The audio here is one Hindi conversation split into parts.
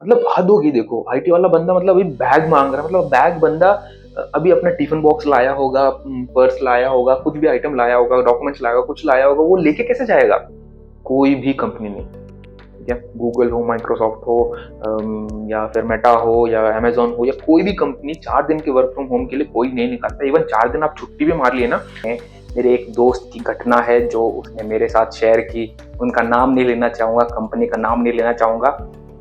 मतलब हद होगी। देखो आईटी वाला बंदा मतलब अभी बैग मांग रहा है, मतलब बैग बंदा अभी अपना टिफिन बॉक्स लाया होगा, पर्स लाया होगा, कुछ भी आइटम लाया होगा, डॉक्यूमेंट्स लाया होगा, कुछ लाया होगा, वो लेके कैसे जाएगा? कोई भी कंपनी नहीं, ठीक है, गूगल हो, माइक्रोसॉफ्ट हो, या फिर मेटा हो या अमेजोन हो या कोई भी कंपनी 4 दिन के वर्क फ्रॉम होम के लिए कोई नहीं निकालता। इवन 4 दिन आप छुट्टी भी मार लिए ना। मेरे एक दोस्त की घटना है जो उसने मेरे साथ शेयर की। उनका नाम नहीं लेना चाहूंगा, कंपनी का नाम नहीं लेना चाहूंगा,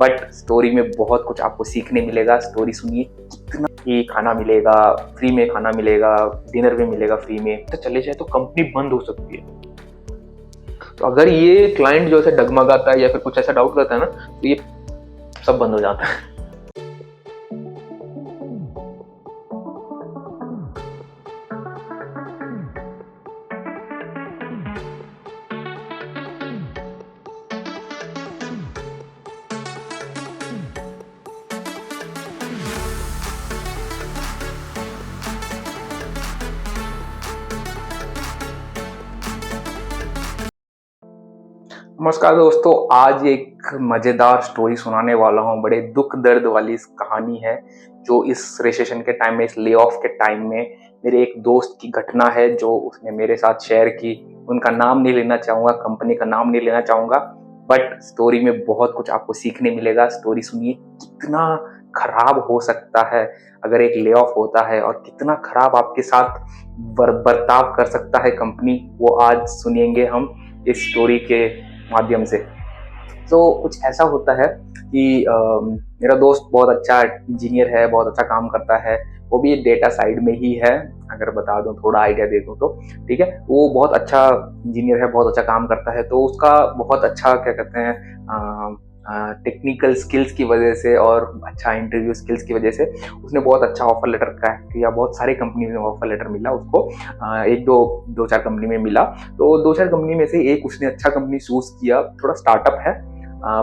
बट स्टोरी में बहुत कुछ आपको सीखने मिलेगा। स्टोरी सुनिए, कितना ही खाना मिलेगा, फ्री में खाना मिलेगा, डिनर भी मिलेगा फ्री में। तो चले जाए तो कंपनी बंद हो सकती है। तो अगर ये क्लाइंट जो है डगमगाता है या फिर कुछ ऐसा डाउट करता है ना, तो ये सब बंद हो जाता है। नमस्कार दोस्तों, आज एक मजेदार स्टोरी सुनाने वाला हूँ। बड़े दुख दर्द वाली इस कहानी है जो इस रिसेशन के टाइम में, इस ले ऑफ के टाइम में मेरे एक दोस्त की घटना है जो उसने मेरे साथ शेयर की। उनका नाम नहीं लेना चाहूंगा, कंपनी का नाम नहीं लेना चाहूंगा, बट स्टोरी में बहुत कुछ आपको सीखने मिलेगा। स्टोरी सुनिए, कितना खराब हो सकता है अगर एक ले ऑफ होता है और कितना खराब आपके साथ बर्ताव कर सकता है कंपनी, वो आज सुनेंगे हम इस स्टोरी के माध्यम से। तो कुछ ऐसा होता है कि मेरा दोस्त बहुत अच्छा इंजीनियर है, बहुत अच्छा काम करता है। वो भी डेटा साइड में ही है, अगर बता दूं, थोड़ा आइडिया दे दूं तो, ठीक है। वो बहुत अच्छा इंजीनियर है, बहुत अच्छा काम करता है। तो उसका बहुत अच्छा क्या कहते हैं, टेक्निकल स्किल्स की वजह से और अच्छा इंटरव्यू स्किल्स की वजह से उसने बहुत अच्छा ऑफर लेटर क्रैक किया। बहुत सारे कंपनी में ऑफर लेटर मिला उसको, एक दो चार कंपनी में मिला। तो दो चार कंपनी में से एक उसने अच्छा कंपनी चूज किया। थोड़ा स्टार्टअप है,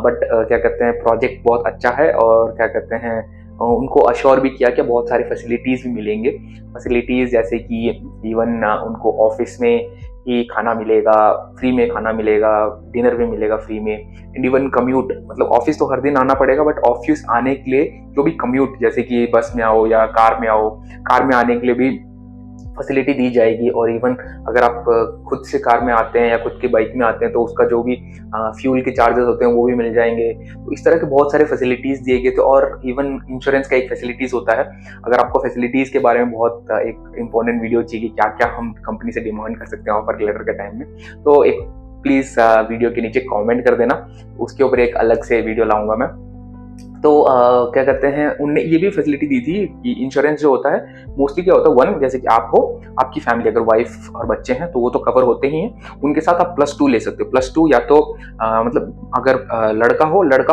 बट क्या कहते हैं, प्रोजेक्ट बहुत अच्छा है और क्या कहते हैं, उनको अश्योर भी किया कि बहुत सारी फैसिलिटीज़ भी मिलेंगे। फैसिलिटीज़ जैसे कि इवन उनको ऑफिस में ही खाना मिलेगा, फ्री में खाना मिलेगा, डिनर भी मिलेगा फ्री में, एंड इवन कम्यूट, मतलब ऑफिस तो हर दिन आना पड़ेगा, बट ऑफिस आने के लिए जो भी कम्यूट, जैसे कि बस में आओ या कार में आओ, कार में आने के लिए भी फैसिलिटी दी जाएगी। और इवन अगर आप खुद से कार में आते हैं या खुद की बाइक में आते हैं तो उसका जो भी फ्यूल के चार्जेस होते हैं वो भी मिल जाएंगे। तो इस तरह के बहुत सारे फैसिलिटीज़ दिए गए थे। और इवन इंश्योरेंस का एक फैसिलिटीज़ होता है। अगर आपको फैसिलिटीज़ के बारे में बहुत एक इंपॉर्टेंट वीडियो चाहिए, क्या क्या हम कंपनी से डिमांड कर सकते हैं ऑफर लेटर के टाइम में, तो एक प्लीज़ वीडियो के नीचे कॉमेंट कर देना, उसके ऊपर एक अलग से वीडियो लाऊंगा मैं। तो क्या कहते हैं, उनने ये भी फैसिलिटी दी थी कि इंश्योरेंस जो होता है मोस्टली क्या होता है, वन, जैसे कि आप हो, आपकी फैमिली अगर वाइफ और बच्चे हैं तो वो तो कवर होते ही हैं। उनके साथ आप +2 ले सकते हो। +2 या तो मतलब अगर लड़का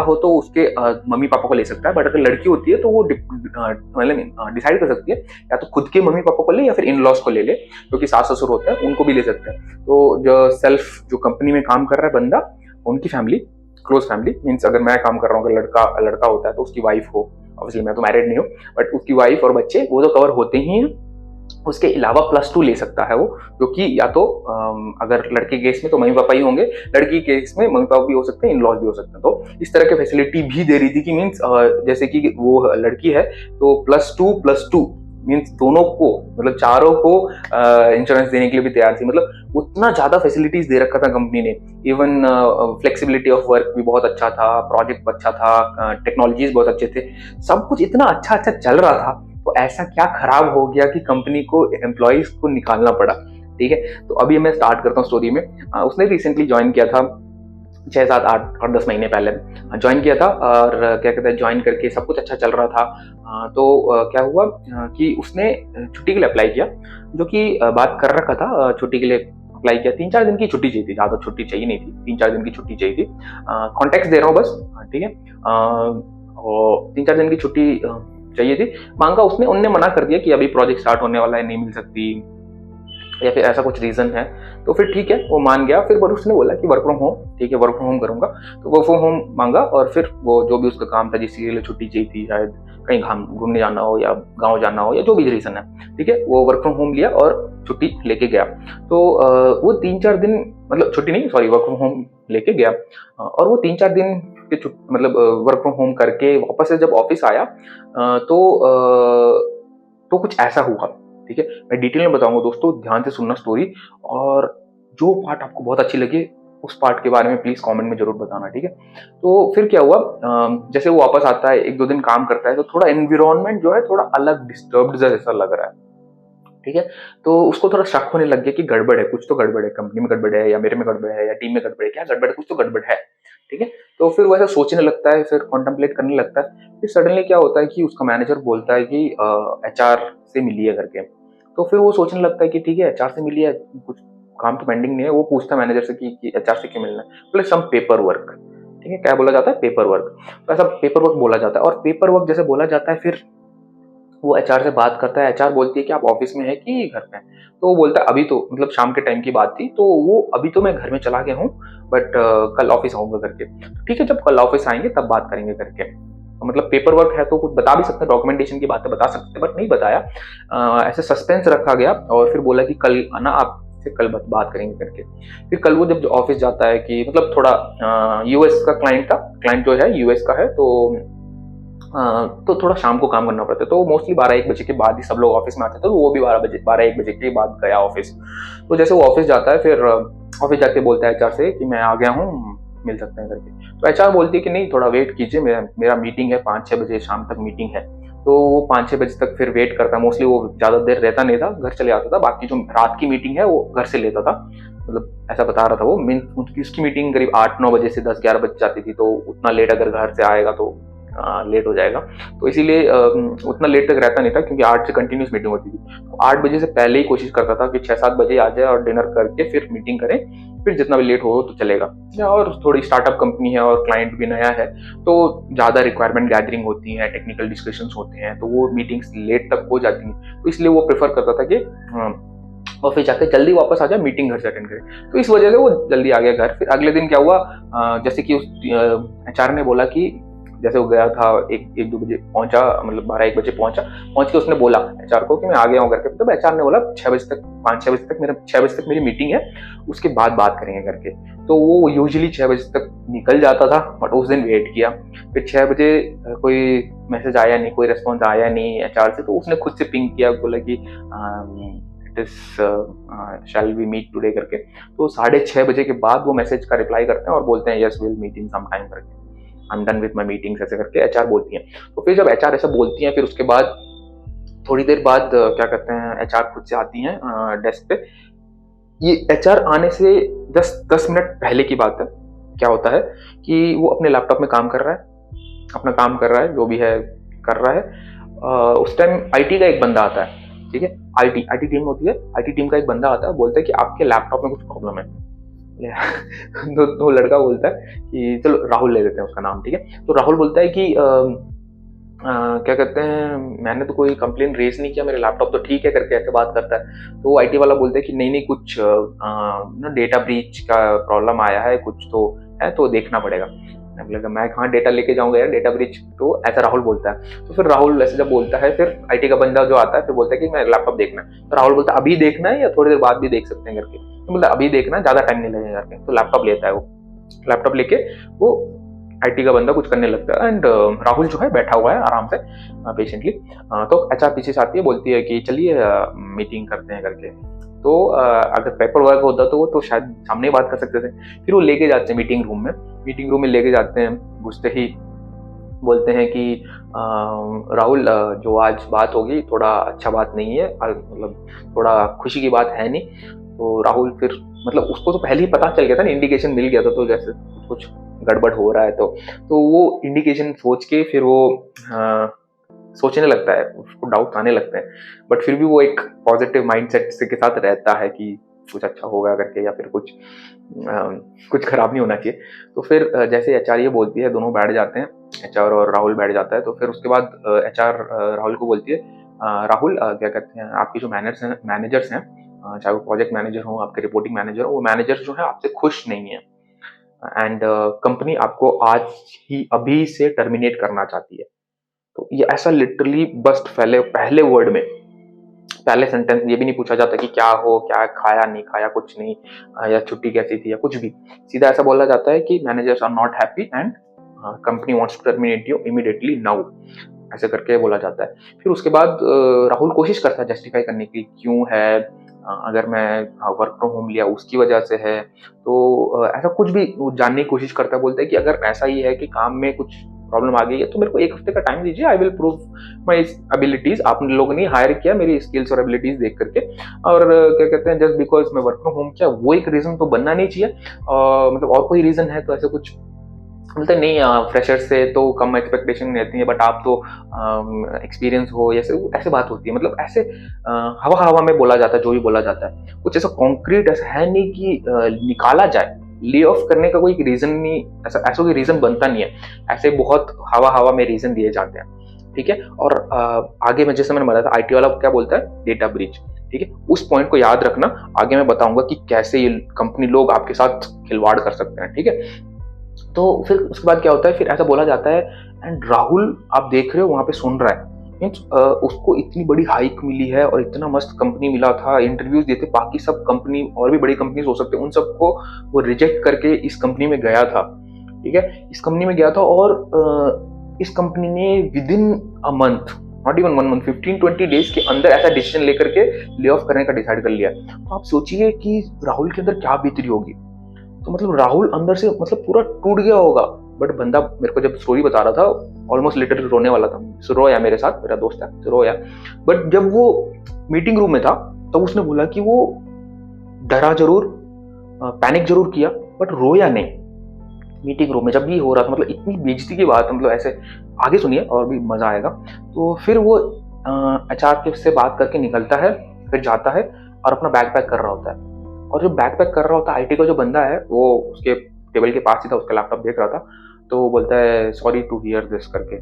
हो तो उसके मम्मी पापा को ले सकता है, बट अगर लड़की होती है तो वो मतलब डिसाइड कर सकती है, या तो खुद के मम्मी पापा को ले या फिर इन लॉज को ले ले, क्योंकि सास ससुर होते हैं उनको भी ले सकते हैं। तो जो कंपनी में काम कर रहा है बंदा, उनकी फैमिली, क्लोज फैमिली मीन्स, अगर मैं काम कर रहा हूँ, अगर लड़का होता है तो उसकी वाइफ हो, ऑब्वियसली मैं तो मैरिड नहीं हूँ, बट उसकी वाइफ और बच्चे वो तो कवर होते ही हैं। उसके अलावा +2 ले सकता है वो, जो कि या तो अगर लड़के केस में तो मम्मी पापा ही होंगे, लड़की केस में मम्मी पापा भी हो सकते हैं, इन लॉज भी हो सकते हैं। तो इस तरह के फैसिलिटी भी दे रही थी कि मीन्स जैसे कि वो लड़की है तो +2 मीन्स दोनों को, मतलब चारों को इंश्योरेंस देने के लिए भी तैयार थी। मतलब उतना ज्यादा फैसिलिटीज दे रखा था कंपनी ने। इवन फ्लेक्सिबिलिटी ऑफ वर्क भी बहुत अच्छा था, प्रोजेक्ट अच्छा था, टेक्नोलॉजीज बहुत अच्छे थे, सब कुछ इतना अच्छा अच्छा चल रहा था। तो ऐसा क्या खराब हो गया कि कंपनी को एम्प्लॉयज को निकालना पड़ा? ठीक है, तो अभी मैं स्टार्ट करता हूँ स्टोरी में। उसने रिसेंटली ज्वाइन किया था, 6 7 8 और 10 महीने पहले ज्वाइन किया था। और क्या कहते हैं, ज्वाइन करके सब कुछ अच्छा चल रहा था। तो क्या हुआ कि उसने छुट्टी के लिए अप्लाई किया, जो कि बात कर रखा था। छुट्टी के लिए अप्लाई किया, 3 4 दिन की छुट्टी चाहिए थी, ज़्यादा छुट्टी चाहिए नहीं थी, 3 4 दिन की छुट्टी चाहिए थी। कॉन्टेक्ट दे रहा हूँ बस, ठीक है। और 3 4 दिन की छुट्टी चाहिए थी, मांगा उसने। उनने मना कर दिया कि अभी प्रोजेक्ट स्टार्ट होने वाला है, नहीं मिल सकती, या फिर ऐसा कुछ रीजन है। तो फिर ठीक है, वो मान गया। फिर उसने बोला कि वर्क फ्रॉम होम, ठीक है, वर्क फ्रॉम होम करूंगा। तो वर्क फ्रॉम होम मांगा, और फिर वो जो भी उसका काम था, जिसके लिए छुट्टी चाहिए थी, शायद कहीं घूमने जाना हो या गाँव जाना हो या जो भी रीजन है, ठीक है, वो वर्क फ्रॉम होम लिया और छुट्टी लेके गया। तो वो 3 4 दिन, मतलब छुट्टी नहीं, सॉरी, वर्क फ्रॉम होम लेके गया। और वो 3 4 दिन के मतलब वर्क फ्रॉम होम करके वापस से जब ऑफिस आया तो कुछ ऐसा हुआ। ठीक है, मैं डिटेल में बताऊंगा दोस्तों, ध्यान से सुनना स्टोरी, और जो पार्ट आपको बहुत अच्छी लगी उस पार्ट के बारे में प्लीज कमेंट में जरूर बताना। ठीक है, तो फिर क्या हुआ, जैसे वो वापस आता है, 1-2 दिन काम करता है, तो थोड़ा एनवायरनमेंट जो है थोड़ा अलग, डिस्टर्ब्ड जैसा लग रहा है। ठीक है, तो उसको थोड़ा शक होने लग गया कि गड़बड़ है, कुछ तो गड़बड़ है, कंपनी में गड़बड़ है या मेरे में गड़बड़ है या टीम में गड़बड़ है, क्या गड़बड़ है, कुछ तो गड़बड़ है। ठीक है, तो फिर वो ऐसा सोचने लगता है, फिर कॉन्टेम्पलेट करने लगता है। फिर सडनली क्या होता है कि उसका मैनेजर बोलता है कि एचआर से मिलिए करके। तो फिर वो सोचने लगता है कि ठीक है, एचआर से मिलिए, कुछ काम तो पेंडिंग नहीं है। वो पूछता है मैनेजर से कि एचआर से क्यों मिलना है, बोले सम पेपर वर्क। ठीक है, क्या बोला जाता है, पेपर वर्क। तो ऐसा पेपर वर्क बोला जाता है, और पेपर वर्क जैसे बोला जाता है, फिर वो एचआर से बात करता है। एचआर बोलती है कि आप ऑफिस में है कि घर पे हैं? तो वो बोलता है अभी तो, मतलब शाम के टाइम की बात थी, तो वो अभी तो मैं घर में चला गया हूँ, बट कल ऑफिस आऊंगा करके। ठीक है, जब कल ऑफिस आएंगे तब बात करेंगे करके। तो मतलब पेपर वर्क है तो कुछ बता भी सकते हैं, डॉक्यूमेंटेशन की बातें बता सकते हैं, बट नहीं बताया। ऐसे सस्पेंस रखा गया, और फिर बोला कि कल आना, आप से कल बात करेंगे करके। फिर कल वो जब ऑफिस जाता है, कि मतलब थोड़ा यूएस का क्लाइंट था, क्लाइंट जो है यूएस का है, तो थोड़ा शाम को काम करना पड़ता है, तो मोस्टली 12-1 बजे के बाद ही सब लोग ऑफिस में आते थे, तो वो भी 12-1 बजे के बाद गया ऑफिस। तो जैसे वो ऑफिस जाता है, फिर ऑफिस जाके बोलता है एचआर से कि मैं आ गया हूँ, मिल सकते हैं करके। तो एचआर बोलती है कि नहीं, थोड़ा वेट कीजिए, मेरा मीटिंग है 5-6 बजे शाम तक मीटिंग है। तो वो 5-6 बजे तक फिर वेट करता है। मोस्टली वो ज्यादा देर रहता नहीं था, घर चले आता था, बाकी जो रात की मीटिंग है वो घर से लेता था। मतलब ऐसा बता रहा था वो, मीन उसकी मीटिंग करीब 8-9 बजे से 10-11 बजे जाती थी, तो उतना लेट अगर घर से आएगा तो लेट हो जाएगा। तो इसीलिए उतना लेट तक रहता नहीं था, क्योंकि 8 से कंटिन्यूस मीटिंग होती थी। तो 8 बजे से पहले ही कोशिश करता था कि 6-7 बजे आ जाए और डिनर करके फिर मीटिंग करें, फिर जितना भी लेट हो तो चलेगा। और थोड़ी स्टार्टअप कंपनी है और क्लाइंट भी नया है, तो ज़्यादा रिक्वायरमेंट गैदरिंग होती है, टेक्निकल डिस्कशंस होते हैं, तो वो मीटिंग्स लेट तक हो जाती हैं। तो इसलिए वो प्रेफर करता था कि ऑफिस जाके जल्दी वापस आ जाए, मीटिंग घर से अटेंड करे। तो इस वजह से वो जल्दी आ गया घर। फिर अगले दिन क्या हुआ, जैसे कि उस एचआर ने बोला कि जैसे वो गया था 1-2 बजे पहुंचा, मतलब 12-1 बजे पहुंच के उसने बोला एचआर को कि मैं आ गया हूँ करके। तब एचआर ने बोला 6 बजे तक, 5-6 बजे तक, मेरा 6 बजे तक मेरी मीटिंग है, उसके बाद बात करेंगे करके। तो वो यूजुअली 6 बजे तक निकल जाता था, बट उस दिन वेट किया। फिर 6 बजे कोई मैसेज आया नहीं, कोई रिस्पॉन्स आया नहीं एचआर से, तो उसने खुद से पिंग किया, बोला कि शैल वी मीट टुडे करके। तो 6:30 बजे के बाद वो मैसेज का रिप्लाई करते हैं और बोलते हैं yes will meet in some time करके, I am done with my meetings, ऐसे करके एचआर बोलती हैं। तो फिर जब एचआर ऐसा बोलती हैं, फिर उसके बाद थोड़ी देर बाद क्या कहते हैं, एचआर खुद से आती हैं डेस्क पे। ये एचआर आने से 10 मिनट पहले की बात है। क्या होता है कि वो अपने लैपटॉप में काम कर रहा है, अपना काम कर रहा है, जो भी है कर रहा है। उस टाइम आईटी का एक बंदा आता है। ठीक है, आईटी टीम होती है, आईटी टीम का एक बंदा आता है, बोलता है कि आपके लैपटॉप में कुछ प्रॉब्लम है। तो लड़का बोलता है कि चलो राहुल ले लेते हैं उसका नाम। ठीक है, तो राहुल बोलता है कि क्या कहते हैं, मैंने तो कोई कंप्लेन रेज नहीं किया, मेरे लैपटॉप तो ठीक है करके ऐसे बात करता है। तो वो आईटी वाला बोलता है कि नहीं कुछ ना डेटा ब्रीच का प्रॉब्लम आया है, कुछ तो है, तो देखना पड़ेगा। मैं कहाँ डेटा लेके जाऊंगा यार, डेटा ब्रीच, तो ऐसा राहुल बोलता है। तो फिर राहुल ऐसे जब बोलता है, फिर आईटी का बंदा जो आता है फिर बोलता है कि मैं लैपटॉप देखना है। तो राहुल बोलता है अभी देखना है या थोड़ी देर बाद भी देख सकते हैं करके। तो बोलता अभी देखना है, ज्यादा टाइम नहीं लगेगा करके। तो लैपटॉप लेता है वो, लैपटॉप लेके वो आईटी का बंदा कुछ करने लगता है, एंड राहुल जो है बैठा हुआ है आराम से पेशेंटली। तो एचआर पीछे से आती है, बोलती है कि चलिए मीटिंग करते हैं करके। तो अगर पेपर वर्क होता तो शायद सामने बात कर सकते थे। फिर वो लेके जाते हैं मीटिंग रूम में लेके जाते हैं। घुसते ही बोलते हैं कि राहुल, जो आज बात होगी थोड़ा अच्छा बात नहीं है, मतलब थोड़ा खुशी की बात है नहीं। तो राहुल फिर, मतलब उसको तो पहले ही पता चल गया था ना, इंडिकेशन मिल गया था, तो जैसे कुछ गड़बड़ हो रहा है, तो वो इंडिकेशन सोच के फिर वो सोचने लगता है, उसको डाउट आने लगते हैं। बट फिर भी वो एक पॉजिटिव माइंडसेट के साथ रहता है कि कुछ अच्छा होगा करके, या फिर कुछ खराब नहीं होना चाहिए। तो फिर जैसे एचआर ये बोलती है, दोनों बैठ जाते हैं, एचआर और राहुल बैठ जाता है। तो फिर उसके बाद एचआर राहुल को बोलती है, राहुल क्या कहते हैं, आपकी जो मैनेजर्स हैं, चाहे वो प्रोजेक्ट मैनेजर हो, आपके रिपोर्टिंग मैनेजर हो, वो मैनेजर जो है आपसे खुश नहीं है, एंड कंपनी आपको आज ही अभी से टर्मिनेट करना चाहती है। तो ये ऐसा लिटरली बस पहले वर्ड में, पहले सेंटेंस ये भी नहीं पूछा जाता कि क्या हो, क्या खाया नहीं खाया, कुछ नहीं, या छुट्टी कैसी थी या कुछ भी। सीधा ऐसा बोला जाता है कि managers are not happy and company wants to terminate you immediately now, ऐसे करके बोला जाता है। फिर उसके बाद राहुल कोशिश करता है जस्टिफाई करने की क्यों है, अगर मैं वर्क फ्रॉम होम लिया उसकी वजह से है, तो ऐसा कुछ भी वो जानने की कोशिश करता है। बोलता है कि अगर ऐसा ही है कि काम में कुछ प्रॉब्लम आ गई है तो मेरे को 1 हफ्ते का टाइम दीजिए, I will prove my abilities. आप लोगों ने हायर किया मेरी स्किल्स और एबिलिटीज देख करके, और क्या कहते हैं, जस्ट बिकॉज मैं वर्क फ्रॉम होम किया वो एक रीजन तो बनना नहीं चाहिए, मतलब और कोई रीजन है तो ऐसे कुछ बोलते नहीं, फ्रेशर से तो कम एक्सपेक्टेशन रहती है, बट आप तो एक्सपीरियंस हो, ऐसे ऐसे बात होती है। मतलब ऐसे हवा हवा में बोला जाता है जो भी बोला जाता है, कुछ ऐसा कॉन्क्रीट ऐसा है नहीं कि निकाला जाए। ले ऑफ करने का कोई रीजन नहीं, ऐसा कोई रीजन बनता नहीं है, ऐसे बहुत हवा हवा में रीजन दिए जाते हैं, ठीक है। और आगे में जैसे मैंने बताया था आईटी वाला क्या बोलता है, डेटा ब्रीच, ठीक है। उस पॉइंट को याद रखना, आगे मैं बताऊंगा कि कैसे ये कंपनी लोग आपके साथ खिलवाड़ कर सकते हैं, ठीक है। तो फिर उसके बाद क्या होता है, फिर ऐसा बोला जाता है, एंड राहुल आप देख रहे हो वहां पे सुन रहा है, मीन्स उसको इतनी बड़ी हाइक मिली है और इतना मस्त कंपनी मिला था, इंटरव्यूज देते, बाकी सब कंपनी और भी बड़ी कंपनीज हो सकते हैं, उन सबको वो रिजेक्ट करके इस कंपनी में गया था, ठीक है। इस कंपनी में गया था और इस कंपनी ने with in a month, not even 1 month, 15-20 days के अंदर ऐसा डिसीजन लेकर के ले ऑफ करने का डिसाइड कर लिया। तो आप सोचिए कि राहुल के अंदर क्या बीतरी होगी। तो मतलब राहुल अंदर से मतलब पूरा टूट गया होगा। बट बंदा मेरे को जब स्टोरी बता रहा था ऑलमोस्ट लिटरली रोने वाला था, रोया मेरे साथ, मेरा दोस्त है तो रोया। बट जब वो मीटिंग रूम में था तब उसने बोला कि वो डरा जरूर, पैनिक जरूर किया, बट रोया नहीं। मीटिंग रूम में जब भी हो रहा था, मतलब इतनी बेइज्जती की बात, मतलब ऐसे आगे सुनिए और भी मजा आएगा। तो फिर वो एचआर के से बात करके निकलता है, फिर जाता है और अपना बैग पैक कर रहा होता है। और जो बैक पैक कर रहा होता है, आईटी का जो बंदा है वो उसके टेबल के पास ही था, उसका लैपटॉप देख रहा था। तो वो बोलता है सॉरी टू हियर दिस करके,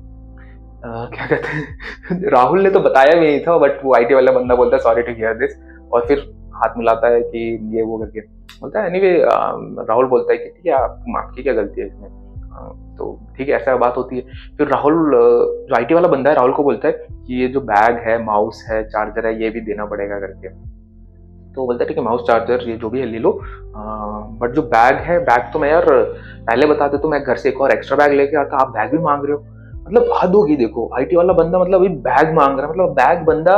क्या कहते हैं राहुल ने तो बताया भी नहीं था, बट वो आईटी वाला बंदा बोलता है सॉरी टू हियर दिस, और फिर हाथ मिलाता है कि ये वो करके बोलता है। एनीवे राहुल बोलता है कि ठीक है, आपकी क्या गलती है इसमें, तो ठीक है, ऐसा बात होती है। फिर राहुल, जो आईटी वाला बंदा है, राहुल को बोलता है कि ये जो बैग है, माउस है, चार्जर है, ये भी देना पड़ेगा करके। तो बोलता है ठीक है, माउस चार्जर ये जो भी है ले लो, बट जो बैग है, बैग तो मैं यार पहले बताते तो मैं घर से एक और एक्स्ट्रा बैग लेके आता, आप बैग भी मांग रहे हो, मतलब हद होगी। देखो आईटी वाला बंदा मतलब अभी बैग मांग रहा है, मतलब बैग बंदा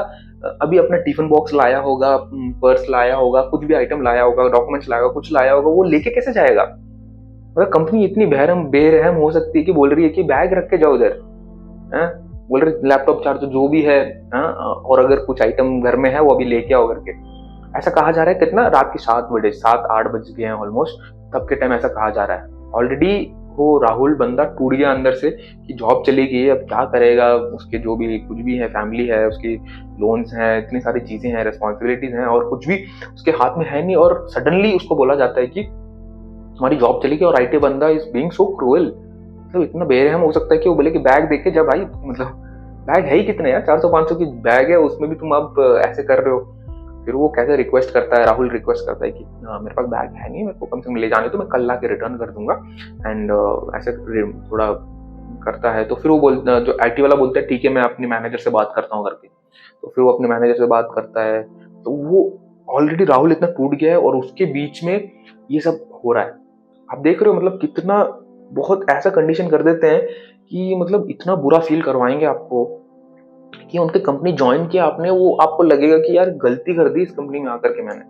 अभी अपना टिफिन बॉक्स लाया होगा, पर्स लाया होगा, कुछ भी आइटम लाया होगा, डॉक्यूमेंट्स लाया होगा, कुछ लाया होगा, वो लेके कैसे जाएगा। मतलब कंपनी इतनी बेरहम हो सकती है कि बोल रही है कि बैग रख के जाओ उधर, बोल रही लैपटॉप चार्जर जो भी है, और अगर कुछ आइटम घर में है वो अभी लेके आओ करके। ऐसा कहा जा रहा है कितना, रात के 7-8 बज गए हैं ऑलमोस्ट, तब के टाइम ऐसा कहा जा रहा है। ऑलरेडी वो राहुल बंदा टूट गया अंदर से कि जॉब चली गई, अब क्या करेगा, उसके जो भी कुछ भी है, फैमिली है, उसकी लोन्स हैं, इतनी सारी चीजें हैं, रिस्पॉन्सिबिलिटीज हैं, और कुछ भी उसके हाथ में है नहीं। और सडनली उसको बोला जाता है कि तुम्हारी जॉब चली गई, और आईटी बंदा इज बीइंग सो क्रूअल, मतलब इतना बेरहम हो सकता है कि वो बोले कि बैग देखे जब आई, मतलब बैग है ही कितने यार, 400-500 की बैग है, उसमें भी तुम अब ऐसे कर रहे हो। फिर वो कैसे रिक्वेस्ट करता है, राहुल रिक्वेस्ट करता है कि मेरे पास बैग है नहीं, मेरे को कम से कम ले जाने तो मैं कल ला के रिटर्न कर दूंगा, एंड ऐसे थोड़ा करता है। तो फिर वो जो आईटी वाला बोलता है ठीक है, मैं अपने मैनेजर से बात करता हूँ करके। तो फिर वो अपने मैनेजर से बात करता है। तो वो ऑलरेडी राहुल इतना टूट गया है और उसके बीच में ये सब हो रहा है। आप देख रहे हो मतलब कितना बहुत ऐसा कंडीशन कर देते हैं कि मतलब इतना बुरा फील करवाएंगे आपको कि उनकी कंपनी ज्वाइन किया आपने, वो आपको लगेगा कि यार गलती कर दी इस कंपनी में आकर के मैंने,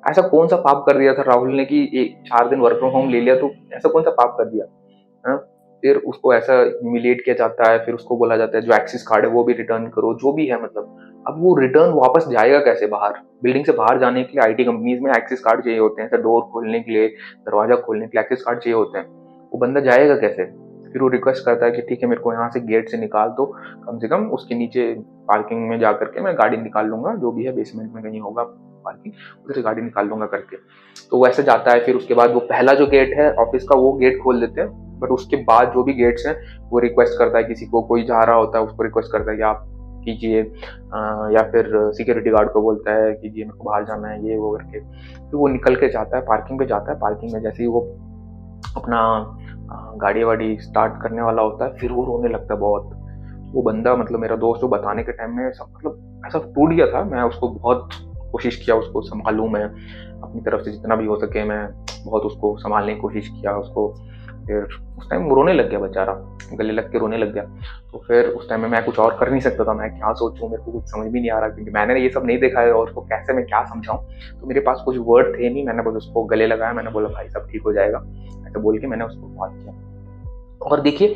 ऐसा कौन सा पाप कर दिया था राहुल ने कि 4 दिन वर्क फ्रॉम होम ले लिया, तो ऐसा कौन सा पाप कर दिया, है? फिर उसको ऐसा ह्यूमिलिएट किया जाता है, फिर उसको बोला जाता है जो एक्सिस कार्ड है वो भी रिटर्न करो, जो भी है। मतलब अब वो रिटर्न वापस जाएगा कैसे, बाहर बिल्डिंग से बाहर जाने के लिए आईटी कंपनीज में एक्सिस कार्ड चाहिए होते हैं, डोर खोलने के लिए, दरवाजा खोलने के लिए एक्सिस कार्ड चाहिए होते हैं, वो बंदा जाएगा कैसे। फिर वो रिक्वेस्ट करता है कि ठीक है, मेरे को यहाँ से गेट से निकाल दो, कम से कम उसके नीचे पार्किंग में जा करके मैं गाड़ी निकाल लूंगा, जो भी है बेसमेंट में कहीं होगा पार्किंग, उधर से गाड़ी निकाल लूंगा करके। तो वैसे जाता है। फिर उसके बाद वो पहला जो गेट है ऑफिस का, वो गेट खोल देते हैं, बट उसके बाद जो भी गेट्स हैं वो रिक्वेस्ट करता है, किसी को कोई जा रहा होता है उसको रिक्वेस्ट करता है कि आप कीजिए, या फिर सिक्योरिटी गार्ड को बोलता है कि जी मेरे को बाहर जाना है, ये वो करके। तो वो निकल के जाता है, पार्किंग पे जाता है। पार्किंग में जैसे ही वो अपना गाड़ी वाड़ी स्टार्ट करने वाला होता है, फिर वो रोने लगता है बहुत। वो बंदा, मतलब मेरा दोस्त, जो बताने के टाइम में मतलब ऐसा टूट गया था। मैं उसको बहुत कोशिश किया, उसको संभालूं, मैं अपनी तरफ से जितना भी हो सके मैं बहुत उसको संभालने की कोशिश किया, उसको फिर उस टाइम वो रोने लग गया बेचारा, गले लग के रोने लग गया। तो फिर उस टाइम में मैं कुछ और कर नहीं सकता था, मैं क्या सोचूं, मेरे को कुछ समझ भी नहीं आ रहा, क्योंकि मैंने ये सब नहीं देखा है और उसको कैसे मैं क्या समझाऊं। तो मेरे पास कुछ वर्ड थे नहीं, मैंने बस उसको गले लगाया, मैंने बोला भाई सब ठीक हो जाएगा, ऐसे बोल के मैंने उसको बात किया। और देखिए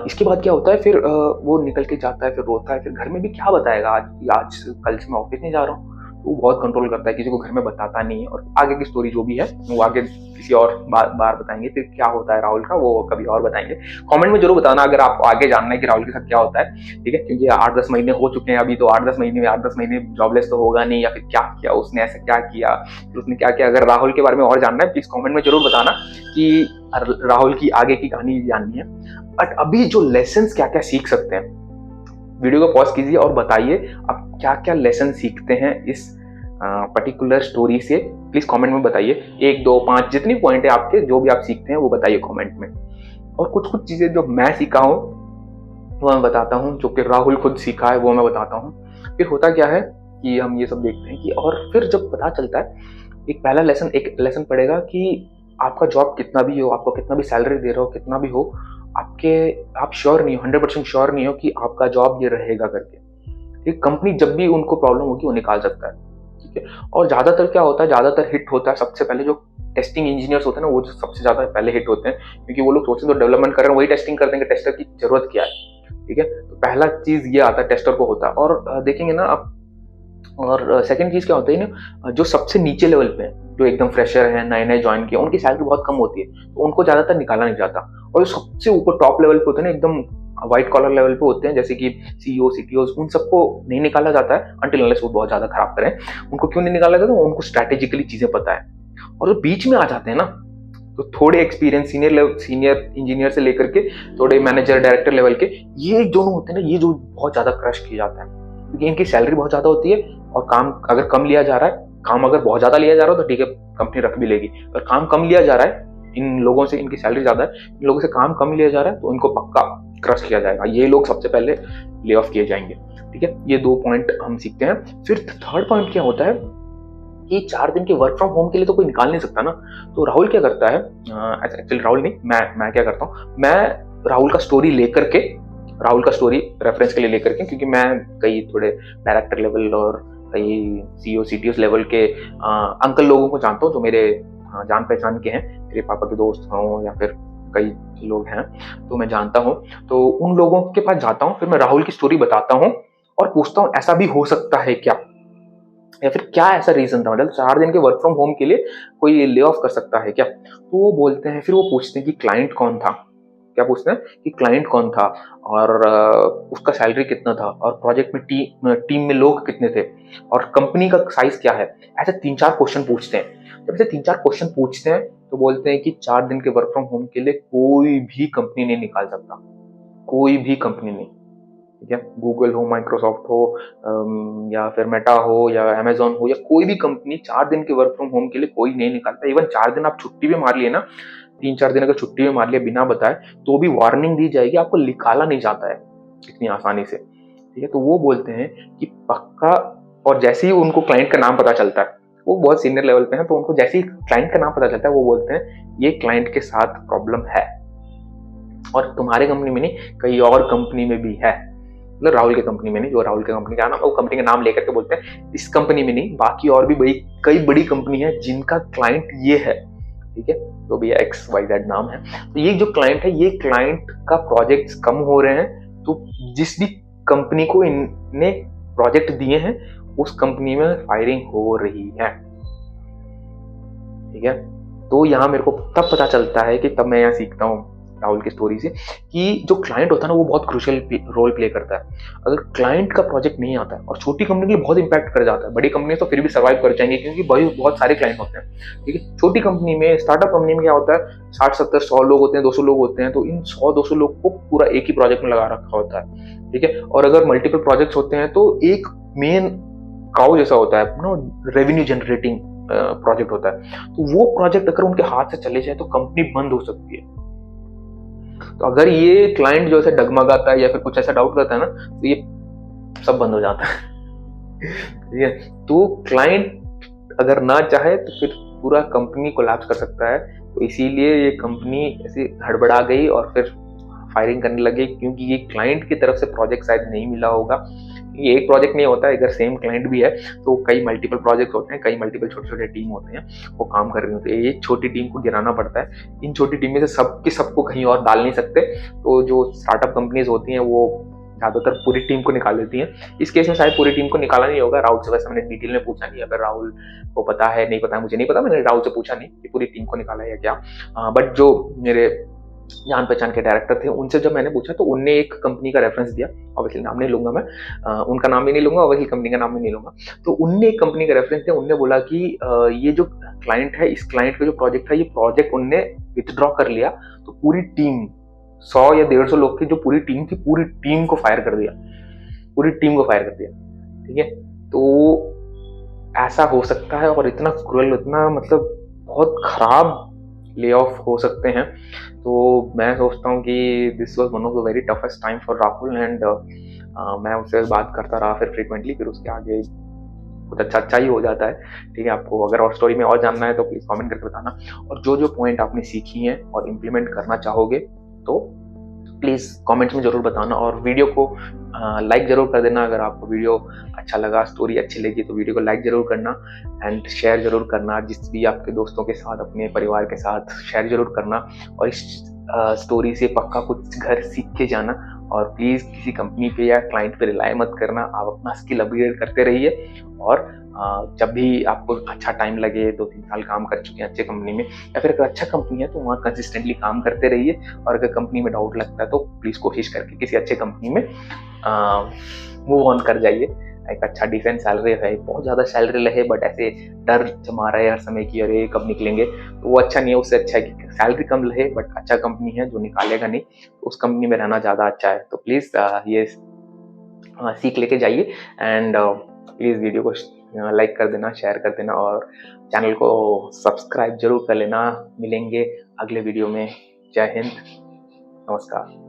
इसके बाद क्या होता है, फिर वो निकल के जाता है, फिर रोता है, फिर घर में भी क्या बताएगा, आज कल से मैं ऑफिस नहीं जा रहा हूँ। तो वो बहुत कंट्रोल करता है, किसी को घर में बताता नहीं है। और आगे की स्टोरी जो भी है वो आगे किसी और बार बताएंगे, फिर क्या होता है राहुल का वो कभी और बताएंगे। कमेंट में जरूर बताना अगर आपको आगे जानना है कि राहुल के साथ क्या होता है, ठीक है, क्योंकि 8-10 महीने हो चुके हैं अभी, तो 8-10 महीने जॉबलेस तो होगा नहीं, या फिर क्या किया उसने, ऐसा क्या किया, फिर उसने क्या किया। अगर राहुल के बारे में और जानना है प्लीज कॉमेंट में जरूर बताना कि राहुल की आगे की कहानी जाननी है। बट अभी जो लेसन्स क्या क्या सीख सकते हैं, वीडियो को पॉज कीजिए और बताइए आप क्या क्या लेसन सीखते हैं इस पर्टिकुलर स्टोरी से। प्लीज कमेंट में बताइए, 1, 2, 5 जितनी पॉइंट है आपके, जो भी आप सीखते हैं वो बताइए कमेंट में। और कुछ कुछ चीजें जो मैं सीखा हूँ वो मैं बताता हूँ, जो कि राहुल खुद सीखा है वो मैं बताता हूँ। फिर होता क्या है कि हम ये सब देखते हैं कि, और फिर जब पता चलता है, एक लेसन पड़ेगा कि आपका जॉब कितना भी हो, आपको कितना भी सैलरी दे रहा हो, कितना भी हो, आप श्योर नहीं हो, 100% श्योर नहीं हो कि आपका जॉब ये रहेगा करके। ठीक, कंपनी जब भी उनको प्रॉब्लम होगी वो निकाल सकता है, ठीक है। और ज्यादातर क्या होता है, ज्यादातर हिट होता है सबसे पहले जो टेस्टिंग इंजीनियर्स होते हैं ना, वो जो सबसे ज्यादा पहले हिट होते हैं, क्योंकि वो लोग सोचते हैं तो डेवलपमेंट कर रहे हैं वही टेस्टिंग कर देंगे, टेस्टर की जरूरत क्या है, ठीक है। तो पहला चीज ये आता है, टेस्टर को होता है। और देखेंगे ना आप, और सेकंड चीज क्या होता है ना, जो सबसे नीचे लेवल पे है, जो एकदम फ्रेशर है, नए नए ज्वाइन किया, उनकी सैलरी बहुत कम होती है, तो उनको ज्यादातर निकाला नहीं जाता। और जो सबसे ऊपर टॉप लेवल पे होते हैं ना, एकदम व्हाइट कॉलर लेवल पे होते हैं, जैसे कि सीईओ, सीटीओ, उन सबको नहीं निकाला जाता है अंटिल अनलेस वो बहुत ज्यादा खराब करें। उनको क्यों नहीं निकाला जाता, उनको स्ट्रैटेजिकली चीजें पता है। और जो बीच में आ जाते हैं ना, तो थोड़े एक्सपीरियंस सीनियर इंजीनियर से लेकर के थोड़े मैनेजर, डायरेक्टर लेवल के, ये दोनों होते हैं ना, ये जो बहुत ज्यादा क्रश किए जाते हैं, क्योंकि इनकी सैलरी बहुत ज्यादा होती है। और काम अगर कम लिया जा रहा है, काम अगर बहुत ज्यादा लिया जा रहा है तो ठीक है, कंपनी रख भी लेगी। अगर काम कम लिया जा रहा है, इन लोगों से इनकी सैलरी ज्यादा है, इन लोगों से काम कम लिया जा रहा है, तो इनको पक्का क्रश किया जाएगा, ये लोग सबसे पहले ले ऑफ किए जाएंगे, ठीक है। ये 2 पॉइंट हम सीखते हैं। फिर थर्ड पॉइंट क्या होता है कि 4 दिन के वर्क फ्रॉम होम के लिए तो कोई निकाल नहीं सकता ना। तो राहुल क्या करता है, एक्चुअली राहुल नहीं, मैं क्या करता हूँ, मैं राहुल का स्टोरी रेफरेंस के लिए लेकर के, क्योंकि मैं कई थोड़े डायरेक्टर लेवल और कई सीईओ, सीटीओ लेवल के अंकल लोगों को जानता हूँ, जो मेरे जान पहचान के हैं, मेरे पापा के दोस्त हों या फिर कई लोग हैं, तो मैं जानता हूँ। तो उन लोगों के पास जाता हूँ, फिर मैं राहुल की स्टोरी बताता हूँ और पूछता हूँ ऐसा भी हो सकता है क्या, या फिर क्या ऐसा रीजन था, मतलब 4 दिन के वर्क फ्रॉम होम के लिए कोई ले ऑफ कर सकता है क्या। तो वो बोलते हैं, फिर वो पूछते हैं कि क्लाइंट कौन था, क्या पूछते हैं कि क्लाइंट कौन था, और उसका सैलरी कितना था, और प्रोजेक्ट में टीम में लोग कितने थे, और कंपनी का साइज क्या है। ऐसे 3-4 क्वेश्चन पूछते हैं। जब ऐसे 3-4 क्वेश्चन पूछते हैं तो बोलते हैं कि 4 दिन के वर्क फ्रॉम होम के लिए कोई भी कंपनी नहीं निकाल सकता, कोई भी कंपनी नहीं, ठीक है। गूगल हो, माइक्रोसॉफ्ट हो, या फिर मेटा हो, या अमेजोन हो, या कोई भी कंपनी 4 दिन के वर्क फ्रॉम होम के लिए कोई नहीं निकालता। इवन 4 दिन आप छुट्टी भी मार लिए ना, 3-4 दिन अगर छुट्टी भी मार लिया बिना बताए, तो भी वार्निंग दी जाएगी, आपको निकाला नहीं जाता है इतनी आसानी से, ठीक है। तो वो बोलते हैं कि पक्का, और जैसे ही उनको क्लाइंट का नाम पता चलता है, वो बहुत सीनियर लेवल पे हैं, तो उनको जैसे ही क्लाइंट का नाम पता चलता है, वो बोलते हैं ये क्लाइंट के साथ प्रॉब्लम है, और तुम्हारे कंपनी में नहीं, कई और कंपनी में भी है। मतलब राहुल की कंपनी में नहीं, जो राहुल की कंपनी का नाम, वो कंपनी का नाम लेकर के बोलते हैं इस कंपनी में नहीं, बाकी और भी कई बड़ी कंपनी है जिनका क्लाइंट ये है, ठीक है। तो भी XYZ नाम है। तो ये जो क्लाइंट है, ये क्लाइंट का प्रोजेक्ट्स कम हो रहे हैं, तो जिस भी कंपनी को इनने प्रोजेक्ट दिए हैं उस कंपनी में फायरिंग हो रही है, ठीक है। तो यहाँ मेरे को तब पता चलता है कि तब मैं यहाँ सीखता हूँ राहुल की स्टोरी से कि जो क्लाइंट होता है ना, वो बहुत क्रूशियल रोल प्ले करता है। अगर क्लाइंट का प्रोजेक्ट नहीं आता है, और छोटी कंपनी के लिए बहुत इंपैक्ट कर जाता है, बड़ी कंपनी तो फिर भी सर्वाइव कर जाएंगे क्योंकि बहुत सारे क्लाइंट होते हैं, ठीक है। छोटी कंपनी में, स्टार्टअप कंपनी में क्या होता है, 60-70-100 लोग होते हैं, 200 लोग होते हैं, तो इन 100-200 लोग को पूरा एक ही प्रोजेक्ट में लगा रखा होता है, ठीक है। और अगर मल्टीपल प्रोजेक्ट्स होते हैं तो एक मेन काउ जैसा होता है ना, रेवेन्यू जनरेटिंग प्रोजेक्ट होता है। तो वो प्रोजेक्ट अगर उनके हाथ से चले जाए तो कंपनी बंद हो सकती है। तो अगर ये क्लाइंट जो है डगमगाता है या फिर कुछ ऐसा डाउट करता है ना, तो ये सब बंद हो जाता है, ठीक है। तो क्लाइंट अगर ना चाहे तो फिर पूरा कंपनी कोलैप्स कर सकता है, तो इसीलिए ये कंपनी ऐसे हड़बड़ा गई और फिर फायरिंग करने लगे, क्योंकि ये क्लाइंट की तरफ से प्रोजेक्ट शायद नहीं मिला होगा। ये एक प्रोजेक्ट नहीं होता है, अगर सेम क्लाइंट भी है तो कई मल्टीपल प्रोजेक्ट होते हैं, कई मल्टीपल छोटे छोटे टीम होते हैं, वो काम कर रहे होते हैं। एक छोटी टीम को गिराना पड़ता है। इन छोटी टीम में से सबके सबको कहीं और डाल नहीं सकते, तो जो स्टार्टअप कंपनीज होती हैं वो ज़्यादातर पूरी टीम को निकाल देती हैं। इस केस में शायद पूरी टीम को निकाला नहीं होगा। राहुल से वैसे मैंने डिटेल में पूछा नहीं, अगर राहुल को पता है नहीं पता है मुझे नहीं पता, मैंने राहुल से पूछा नहीं कि पूरी टीम को निकाला है या क्या। बट जो मेरे जान पहचान के डायरेक्टर थे उनसे जब मैंने पूछा तो उनने एक कंपनी का रेफरेंस दिया। ऑब्वियसली नाम नहीं लूंगा मैं, उनका नाम भी नहीं लूंगा, ऑब्वियसली कंपनी का नाम भी नहीं लूंगा। तो उनने एक कंपनी का रेफरेंस दिया। उनने बोला कि ये जो क्लाइंट है, इस क्लाइंट का जो प्रोजेक्ट है, ये प्रोजेक्ट उनने विथड्रॉ कर लिया, तो पूरी टीम 100 या 150 लोग की जो पूरी टीम थी, पूरी टीम को फायर कर दिया, पूरी टीम को फायर कर दिया। ठीक है, तो ऐसा हो सकता है और इतना क्रूअल, इतना मतलब बहुत खराब ले ऑफ हो सकते हैं। तो मैं सोचता हूँ कि this was one of the very toughest time for Rahul and मैं उससे बात करता रहा फिर फ्रिक्वेंटली, फिर उसके आगे कुछ अच्छा ही हो जाता है। ठीक है, आपको अगर और स्टोरी में और जानना है तो प्लीज़ कमेंट करके बताना, और जो जो पॉइंट आपने सीखी हैं और इम्प्लीमेंट करना चाहोगे तो प्लीज़ कमेंट्स में ज़रूर बताना, और वीडियो को लाइक ज़रूर कर देना। अगर आपको वीडियो अच्छा लगा, स्टोरी अच्छी लगी तो वीडियो को लाइक ज़रूर करना एंड शेयर ज़रूर करना, जिस भी आपके दोस्तों के साथ, अपने परिवार के साथ शेयर ज़रूर करना। और इस स्टोरी से पक्का कुछ घर सीख के जाना, और प्लीज़ किसी कंपनी पे या क्लाइंट पे रिलाय मत करना। आप अपना स्किल अपग्रेड करते रहिए, और जब भी आपको अच्छा टाइम लगे, 2-3 साल काम कर चुके हैं अच्छे कंपनी में, या फिर अगर अच्छा कंपनी है तो वहाँ कंसिस्टेंटली काम करते रहिए। और अगर कंपनी में डाउट लगता है तो प्लीज़ कोशिश करके किसी अच्छे कंपनी में मूव ऑन कर जाइए। एक अच्छा डिसेंट सैलरी है, बहुत ज़्यादा सैलरी रहे बट ऐसे डर जमा रहे हर समय की अरे कब निकलेंगे, तो वो अच्छा नहीं है। उससे अच्छा है कि सैलरी कम रहे बट अच्छा कंपनी है जो निकालेगा नहीं, तो उस कंपनी में रहना ज़्यादा अच्छा है। तो प्लीज़ ये सीख लेके जाइए, एंड प्लीज़ वीडियो को लाइक कर देना, शेयर कर देना, और चैनल को सब्सक्राइब जरूर कर लेना। मिलेंगे अगले वीडियो में। जय हिंद, नमस्कार।